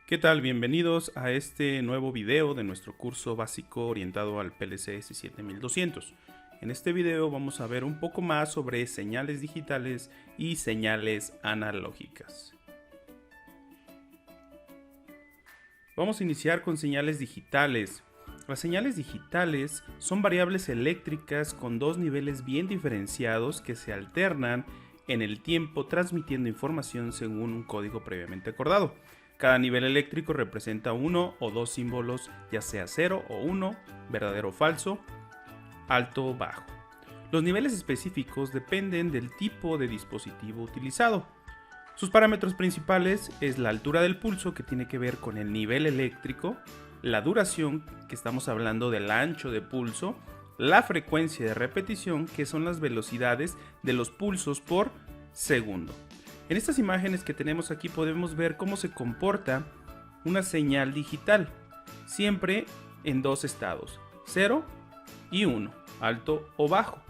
¿Qué tal? Bienvenidos a este nuevo video de nuestro curso básico orientado al PLC S7200. En este video vamos a ver un poco más sobre señales digitales y señales analógicas. Vamos a iniciar con señales digitales. Las señales digitales son variables eléctricas con dos niveles bien diferenciados que se alternan en el tiempo transmitiendo información según un código previamente acordado. Cada nivel eléctrico representa uno o dos símbolos, ya sea 0 o 1, verdadero o falso, alto o bajo. Los niveles específicos dependen del tipo de dispositivo utilizado. Sus parámetros principales es la altura del pulso, que tiene que ver con el nivel eléctrico, la duración, que estamos hablando del ancho de pulso, la frecuencia de repetición, que son las velocidades de los pulsos por segundo. En estas imágenes que tenemos aquí podemos ver cómo se comporta una señal digital, siempre en dos estados, 0 y 1, alto o bajo,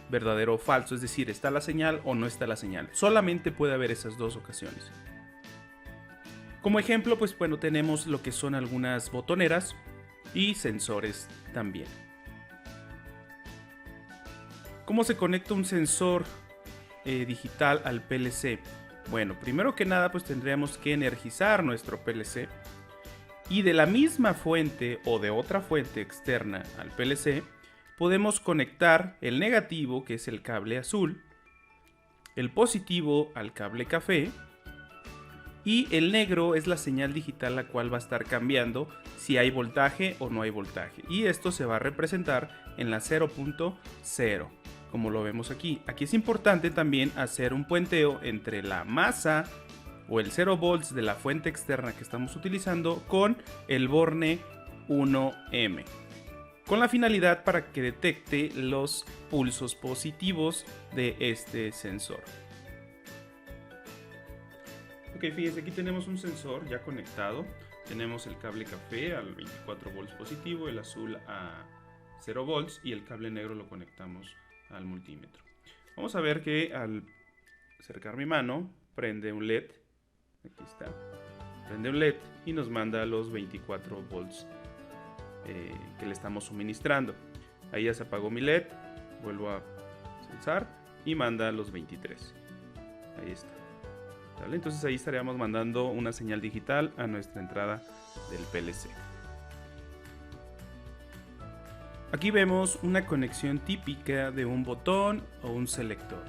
verdadero o falso, es decir, está la señal o no está la señal. Solamente puede haber esas dos ocasiones. Como ejemplo, pues bueno, tenemos lo que son algunas botoneras y sensores también. ¿Cómo se conecta un sensor digital al PLC? Bueno, primero que nada pues tendríamos que energizar nuestro PLC y de la misma fuente o de otra fuente externa al PLC podemos conectar el negativo, que es el cable azul, el positivo al cable café y el negro es la señal digital la cual va a estar cambiando si hay voltaje o no hay voltaje, y esto se va a representar en la 0.0. como lo vemos aquí. Aquí es importante también hacer un puenteo entre la masa o el 0 volts de la fuente externa que estamos utilizando con el borne 1M, con la finalidad para que detecte los pulsos positivos de este sensor. Ok, fíjense, aquí tenemos un sensor ya conectado. Tenemos el cable café al 24 volts positivo, el azul a 0 volts y el cable negro lo conectamos al multímetro. Vamos a ver que al acercar mi mano prende un LED, aquí está, prende un LED y nos manda los 24 volts que le estamos suministrando. Ahí ya se apagó mi LED, vuelvo a sensar y manda los 23. Ahí está. ¿Vale? Entonces ahí estaríamos mandando una señal digital a nuestra entrada del PLC. Aquí vemos una conexión típica de un botón o un selector.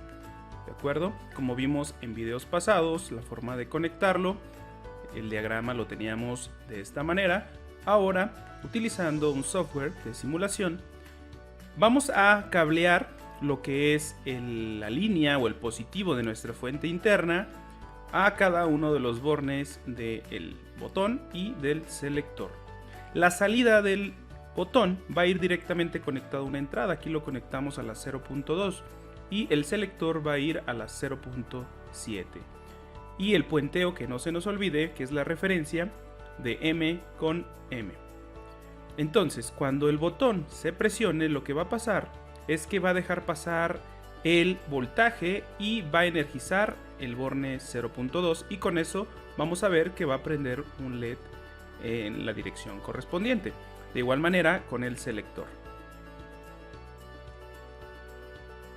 ¿De acuerdo? Como vimos en videos pasados, la forma de conectarlo, el diagrama lo teníamos de esta manera. Ahora, utilizando un software de simulación, vamos a cablear lo que es la línea o el positivo de nuestra fuente interna a cada uno de los bornes del botón y del selector. La salida del botón va a ir directamente conectado a una entrada. Aquí lo conectamos a la 0.2 y el selector va a ir a la 0.7. Y el puenteo, que no se nos olvide, que es la referencia de M con M. Entonces, cuando el botón se presione, lo que va a pasar es que va a dejar pasar el voltaje y va a energizar el borne 0.2, y con eso vamos a ver que va a prender un LED en la dirección correspondiente. De igual manera con el selector.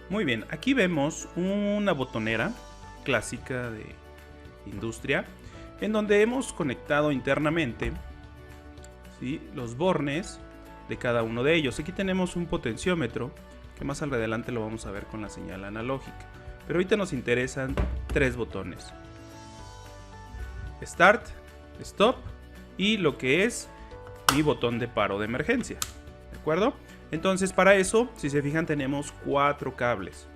Muy bien, aquí vemos una botonera clásica de industria en donde hemos conectado internamente, ¿sí?, los bornes de cada uno de ellos. Aquí tenemos un potenciómetro que más adelante lo vamos a ver con la señal analógica, pero ahorita nos interesan tres botones: Start, Stop y lo que es mi botón de paro de emergencia. ¿De acuerdo? Entonces, para eso, si se fijan, tenemos 4 cables,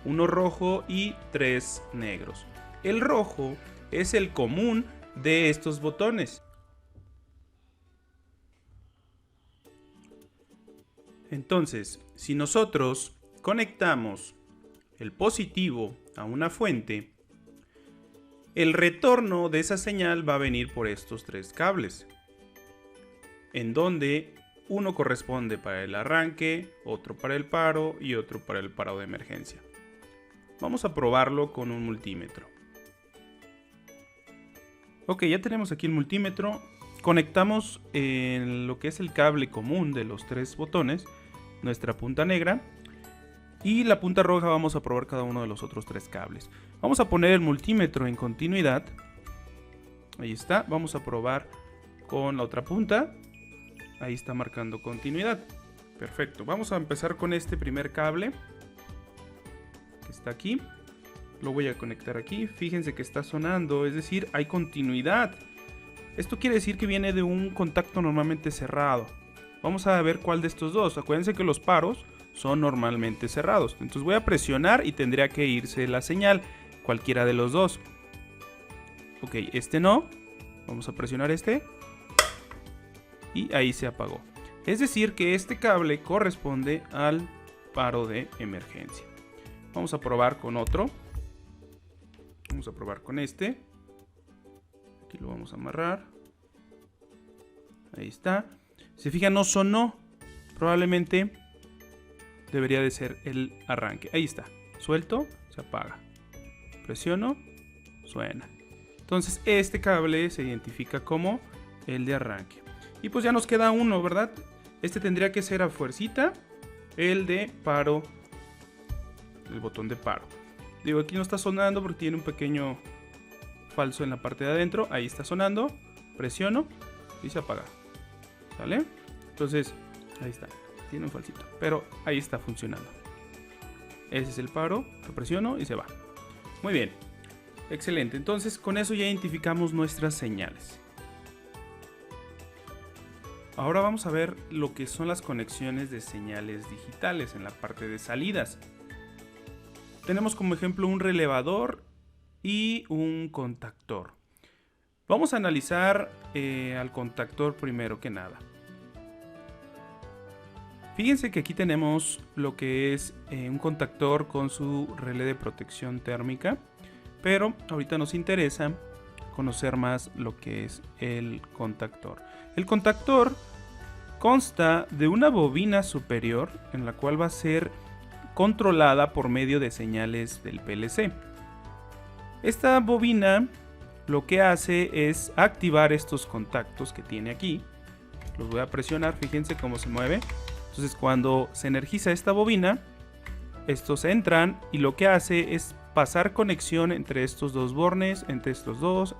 uno rojo y 3 negros. El rojo es el común de estos botones. Entonces, si nosotros conectamos el positivo a una fuente, el retorno de esa señal va a venir por estos 3 cables, en donde uno corresponde para el arranque, otro para el paro y otro para el paro de emergencia. Vamos a probarlo con un multímetro. Ok, ya tenemos aquí el multímetro. Conectamos en lo que es el cable común de los 3 botones nuestra punta negra. Y la punta roja vamos a probar cada uno de los otros 3 cables. Vamos a poner el multímetro en continuidad. Ahí está. Vamos a probar con la otra punta. Ahí está marcando continuidad. Perfecto. Vamos a empezar con este primer cable que está aquí. Lo voy a conectar aquí. Fíjense que está sonando, es decir, hay continuidad. Esto quiere decir que viene de un contacto normalmente cerrado. Vamos a ver cuál de estos dos. Acuérdense que los paros son normalmente cerrados. Entonces voy a presionar y tendría que irse la señal. Cualquiera de los dos. Ok, este no. Vamos a presionar este. Y ahí se apagó. Es decir que este cable corresponde al paro de emergencia. Vamos a probar con otro. Vamos a probar con este. Aquí lo vamos a amarrar. Ahí está. Si se fijan, no sonó. Probablemente debería de ser el arranque. Ahí está. Suelto, se apaga. Presiono, suena. Entonces este cable se identifica como el de arranque. Y pues ya nos queda uno, ¿verdad? Este tendría que ser a fuercita el de paro. El botón de paro. Digo, aquí no está sonando porque tiene un pequeño falso en la parte de adentro. Ahí está sonando. Presiono y se apaga. ¿Sale? Entonces, ahí está. Tiene un falsito. Pero ahí está funcionando. Ese es el paro. Lo presiono y se va. Muy bien. Excelente. Entonces, con eso ya identificamos nuestras señales. Ahora vamos a ver lo que son las conexiones de señales digitales en la parte de salidas. Tenemos como ejemplo un relevador y un contactor. Vamos a analizar al contactor primero que nada. Fíjense que aquí tenemos lo que es un contactor con su relé de protección térmica, pero ahorita nos interesa conocer más lo que es el contactor. El contactor consta de una bobina superior en la cual va a ser controlada por medio de señales del PLC. Esta bobina lo que hace es activar estos contactos que tiene aquí. Los voy a presionar, fíjense cómo se mueve. Entonces cuando se energiza esta bobina, estos entran y lo que hace es pasar conexión entre estos dos bornes, entre estos dos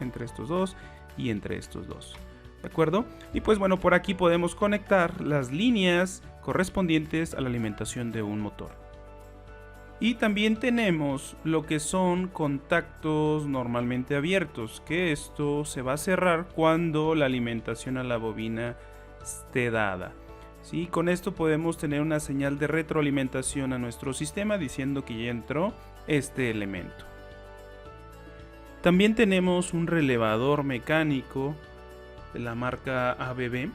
y entre estos dos. ¿De acuerdo? Y pues bueno, por aquí podemos conectar las líneas correspondientes a la alimentación de un motor. Y también tenemos lo que son contactos normalmente abiertos, que esto se va a cerrar cuando la alimentación a la bobina esté dada. ¿Sí? Con esto podemos tener una señal de retroalimentación a nuestro sistema diciendo que ya entró este elemento. También tenemos un relevador mecánico de la marca ABB.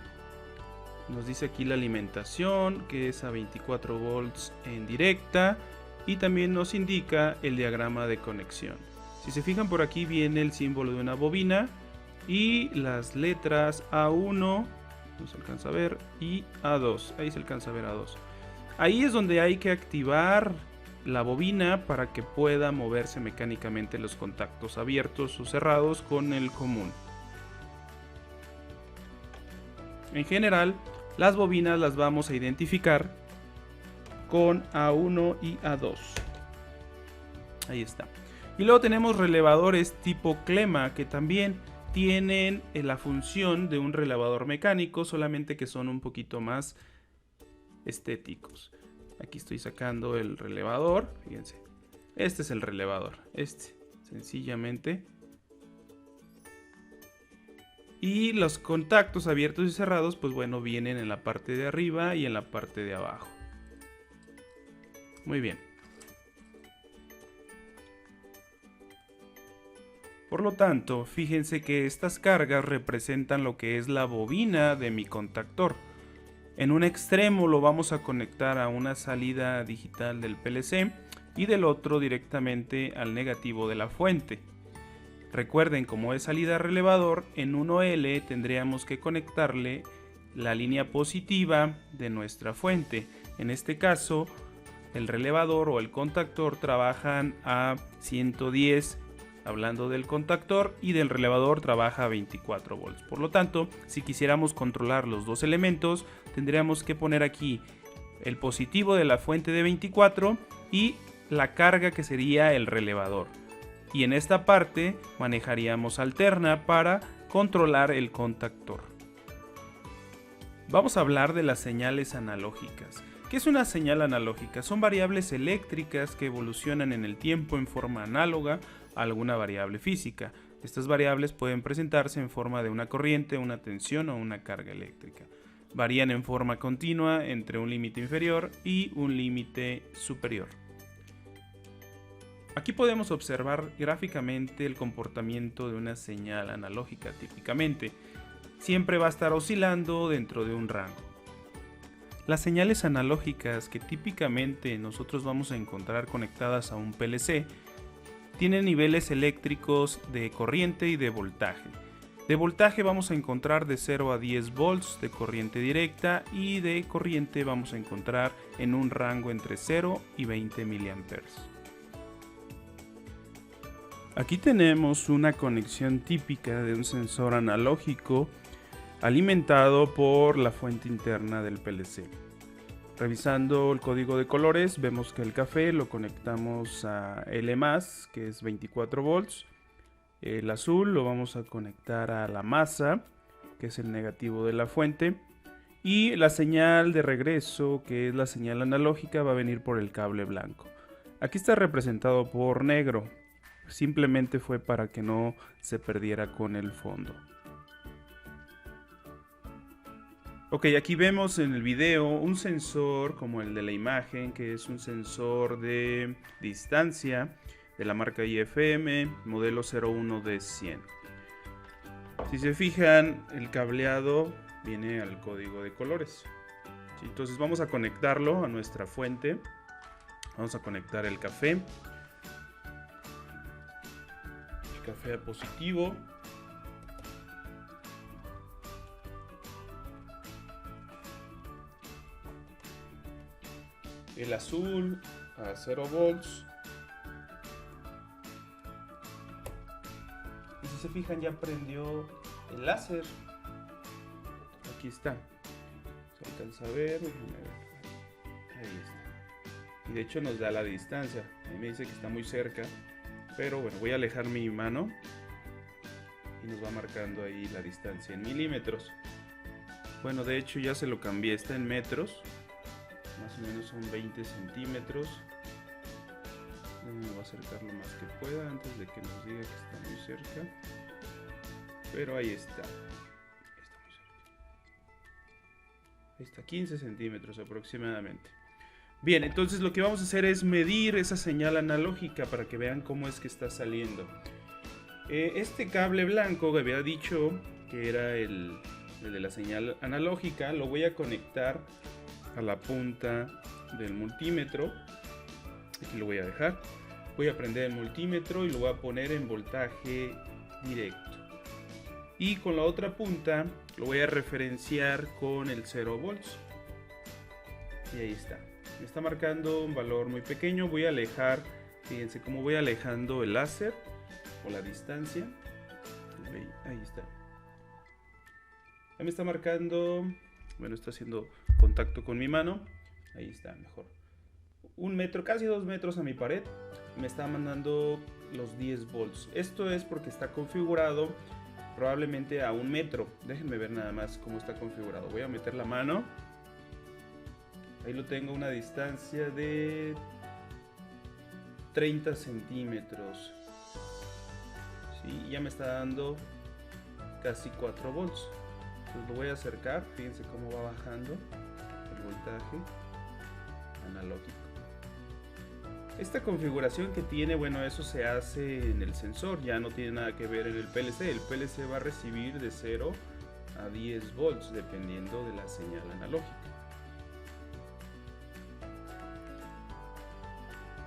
Nos dice aquí la alimentación, que es a 24 volts en directa. Y también nos indica el diagrama de conexión. Si se fijan, por aquí viene el símbolo de una bobina y las letras A1, no se alcanza a ver, y A2, ahí se alcanza a ver A2. Ahí es donde hay que activar la bobina para que pueda moverse mecánicamente los contactos abiertos o cerrados con el común. En general, las bobinas las vamos a identificar con A1 y A2. Ahí está. Y luego tenemos relevadores tipo clema que también tienen la función de un relevador mecánico, solamente que son un poquito más estéticos. Aquí estoy sacando el relevador, fíjense. Este es el relevador, sencillamente. Y los contactos abiertos y cerrados, pues bueno, vienen en la parte de arriba y en la parte de abajo. Muy bien. Por lo tanto, fíjense que estas cargas representan lo que es la bobina de mi contactor. En un extremo lo vamos a conectar a una salida digital del PLC y del otro directamente al negativo de la fuente. Recuerden, como es salida relevador, en 1L tendríamos que conectarle la línea positiva de nuestra fuente. En este caso, el relevador o el contactor trabajan a 110 hablando del contactor, y del relevador trabaja a 24 volts. Por lo tanto, si quisiéramos controlar los dos elementos, tendríamos que poner aquí el positivo de la fuente de 24 y la carga, que sería el relevador. Y en esta parte manejaríamos alterna para controlar el contactor. Vamos a hablar de las señales analógicas. ¿Qué es una señal analógica? Son variables eléctricas que evolucionan en el tiempo en forma análoga a alguna variable física. Estas variables pueden presentarse en forma de una corriente, una tensión o una carga eléctrica. Varían en forma continua entre un límite inferior y un límite superior. Aquí podemos observar gráficamente el comportamiento de una señal analógica. Típicamente, siempre va a estar oscilando dentro de un rango. Las señales analógicas que típicamente nosotros vamos a encontrar conectadas a un PLC tienen niveles eléctricos de corriente y de voltaje. De voltaje vamos a encontrar de 0 a 10 volts de corriente directa, y de corriente vamos a encontrar en un rango entre 0 y 20 miliamperes. Aquí tenemos una conexión típica de un sensor analógico alimentado por la fuente interna del PLC. Revisando el código de colores, vemos que el café lo conectamos a L+, que es 24 volts. El azul lo vamos a conectar a la masa, que es el negativo de la fuente. Y la señal de regreso, que es la señal analógica, va a venir por el cable blanco. Aquí está representado por negro. Simplemente fue para que no se perdiera con el fondo. Ok, aquí vemos en el video un sensor como el de la imagen, que es un sensor de distancia de la marca IFM, modelo 01D100. Si se fijan, el cableado viene al código de colores. ¿Sí? Entonces vamos a conectarlo a nuestra fuente. Vamos a conectar el café. El café a positivo. El azul a 0 volts. Y si se fijan, ya prendió el láser. Aquí está. Se alcanza a ver. Ahí está. Y de hecho nos da la distancia. A mí me dice que está muy cerca. Pero bueno, voy a alejar mi mano. Y nos va marcando ahí la distancia en milímetros. Bueno, de hecho ya se lo cambié. Está en metros. Más o menos son 20 centímetros. Me voy a acercar lo más que pueda antes de que nos diga que está muy cerca. Pero ahí está. Ahí está, 15 centímetros aproximadamente. Bien, entonces lo que vamos a hacer es medir esa señal analógica para que vean cómo es que está saliendo. Este cable blanco que había dicho que era el de la señal analógica, lo voy a conectar a la punta del multímetro. Aquí lo voy a dejar. Voy a prender el multímetro y lo voy a poner en voltaje directo. Y con la otra punta lo voy a referenciar con el 0 volts. Y ahí está. Me está marcando un valor muy pequeño. Voy a alejar, fíjense cómo voy alejando el láser o la distancia. Ahí está. Ahí me está marcando, bueno, está haciendo contacto con mi mano. Ahí está, mejor. 1 metro, casi 2 metros a mi pared. Me está mandando los 10 volts. Esto es porque está configurado probablemente a 1 metro. Déjenme ver nada más cómo está configurado. Voy a meter la mano. Ahí lo tengo a una distancia de 30 centímetros. Sí, ya me está dando casi 4 volts. Entonces lo voy a acercar. Fíjense cómo va bajando el voltaje analógico. Esta configuración que tiene, bueno, eso se hace en el sensor, ya no tiene nada que ver en el PLC. El PLC va a recibir de 0 a 10 volts dependiendo de la señal analógica.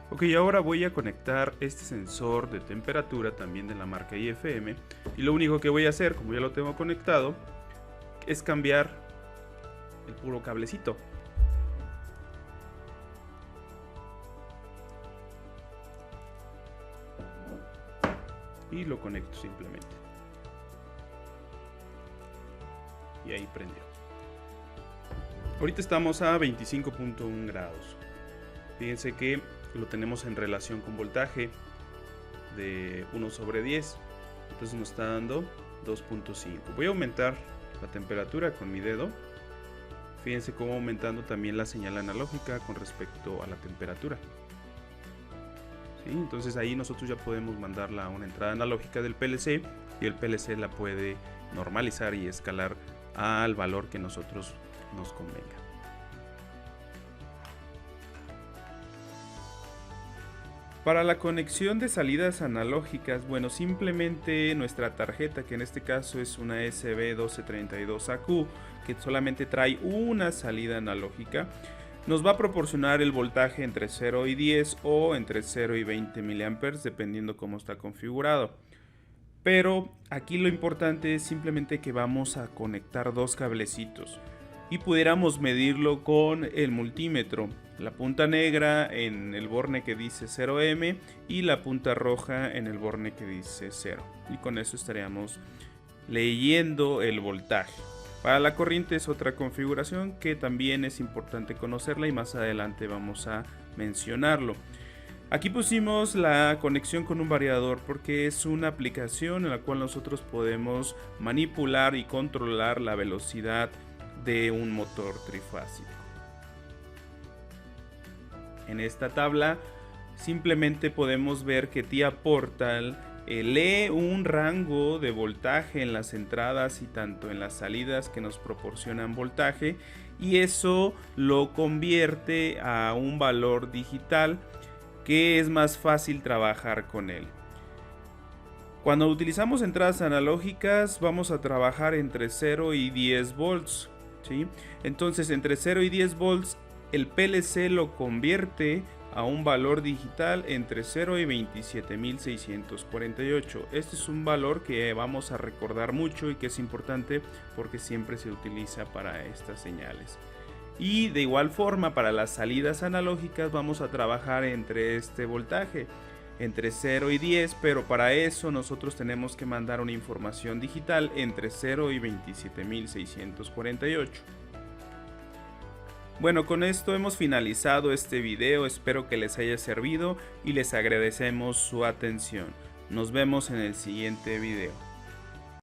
Ok, ahora voy a conectar este sensor de temperatura también de la marca IFM, y lo único que voy a hacer, como ya lo tengo conectado, es cambiar el puro cablecito. y lo conecto simplemente. Y ahí prendió. Ahorita estamos a 25.1 grados. Fíjense que lo tenemos en relación con voltaje de 1/10. Entonces nos está dando 2.5. Voy a aumentar la temperatura con mi dedo. Fíjense cómo aumentando también la señal analógica con respecto a la temperatura. ¿Sí? Entonces ahí nosotros ya podemos mandarla a una entrada analógica del PLC y el PLC la puede normalizar y escalar al valor que nosotros nos convenga. Para la conexión de salidas analógicas, bueno, simplemente nuestra tarjeta, que en este caso es una SB1232AQ, que solamente trae una salida analógica, nos va a proporcionar el voltaje entre 0 y 10 o entre 0 y 20 mA, dependiendo cómo está configurado. Pero aquí lo importante es simplemente que vamos a conectar dos cablecitos y pudiéramos medirlo con el multímetro. La punta negra en el borne que dice 0M y la punta roja en el borne que dice 0. Y con eso estaríamos leyendo el voltaje. Para la corriente es otra configuración que también es importante conocerla y más adelante vamos a mencionarlo. Aquí pusimos la conexión con un variador porque es una aplicación en la cual nosotros podemos manipular y controlar la velocidad de un motor trifásico. En esta tabla simplemente podemos ver que TIA Portal lee un rango de voltaje en las entradas y tanto en las salidas que nos proporcionan voltaje, y eso lo convierte a un valor digital que es más fácil trabajar con él. Cuando utilizamos entradas analógicas vamos a trabajar entre 0 y 10 volts, ¿sí? Entonces entre 0 y 10 volts el PLC lo convierte a un valor digital entre 0 y 27.648. Este es un valor que vamos a recordar mucho y que es importante porque siempre se utiliza para estas señales. Y de igual forma para las salidas analógicas vamos a trabajar entre este voltaje, entre 0 y 10, pero para eso nosotros tenemos que mandar una información digital entre 0 y 27.648. Bueno, con esto hemos finalizado este video, espero que les haya servido y les agradecemos su atención. Nos vemos en el siguiente video.